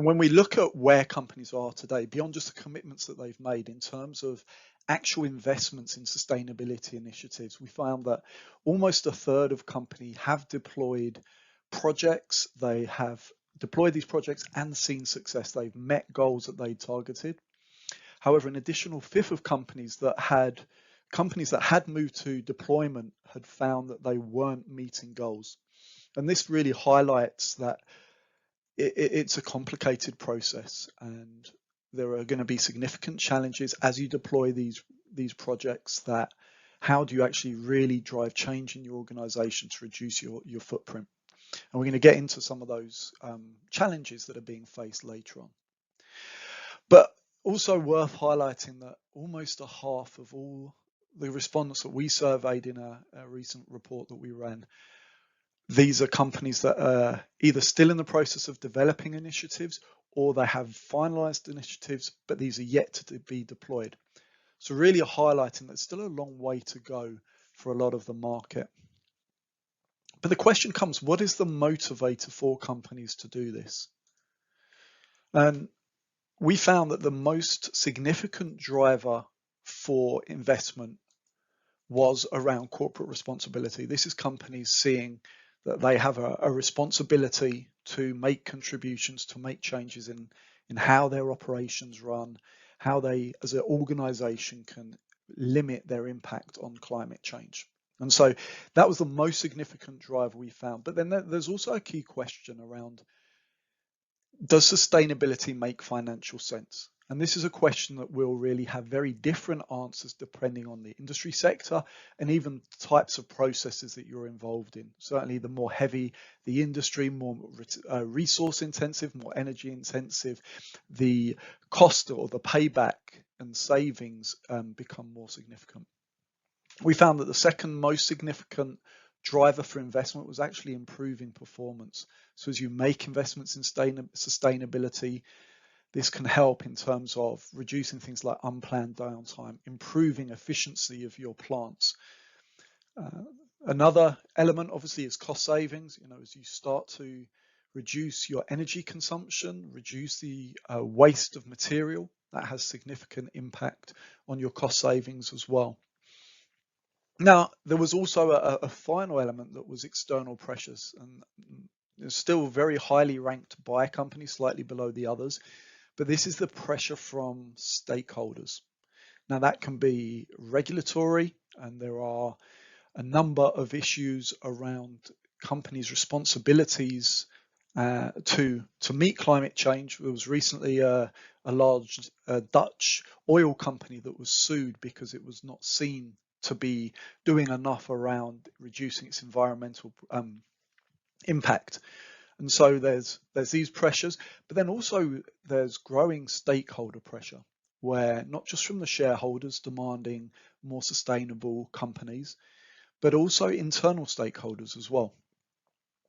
And when we look at where companies are today, beyond just the commitments that they've made in terms of actual investments in sustainability initiatives, we found that almost a third of companies have deployed projects. They have deployed these projects and seen success. They've met goals that they targeted. However, an additional fifth of companies that had moved to deployment had found that they weren't meeting goals. And this really highlights that it's a complicated process, and there are going to be significant challenges as you deploy these projects. That how do you actually really drive change in your organization to reduce your footprint? And we're going to get into some of those challenges that are being faced later on. But also worth highlighting that almost a half of all the respondents that we surveyed in a recent report that we ran, these are companies that are either still in the process of developing initiatives or they have finalized initiatives, but these are yet to be deployed. So really highlighting that there's still a long way to go for a lot of the market. But the question comes, what is the motivator for companies to do this? And we found that the most significant driver for investment was around corporate responsibility. This is companies seeing that they have a responsibility to make contributions, to make changes in how their operations run, how they as an organization can limit their impact on climate change. And so that was the most significant driver we found. But then there's also a key question around, does sustainability make financial sense? And this is a question that will really have very different answers depending on the industry sector and even types of processes that you're involved in. Certainly the more heavy the industry, more resource intensive, more energy intensive, the cost or the payback and savings become more significant. We found that the second most significant driver for investment was actually improving performance. So as you make investments in sustainability, this can help in terms of reducing things like unplanned downtime, improving efficiency of your plants. Another element obviously is cost savings. As you start to reduce your energy consumption, reduce the waste of material, that has significant impact on your cost savings as well. Now, there was also a final element that was external pressures, and it's still very highly ranked by companies, slightly below the others, but this is the pressure from stakeholders. Now, that can be regulatory, and there are a number of issues around companies' responsibilities to meet climate change. There was recently a large Dutch oil company that was sued because it was not seen to be doing enough around reducing its environmental impact. And so there's these pressures, but then also there's growing stakeholder pressure, where not just from the shareholders demanding more sustainable companies, but also internal stakeholders as well.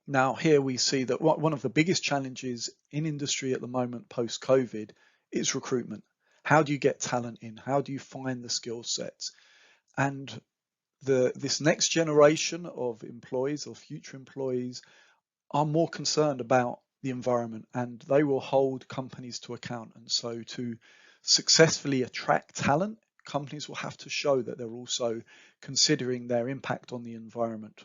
Now, here we see that one of the biggest challenges in industry at the moment post-COVID is recruitment. How do you get talent in? How do you find the skill sets? And this next generation of employees or future employees are more concerned about the environment, and they will hold companies to account. And so to successfully attract talent, companies will have to show that they're also considering their impact on the environment.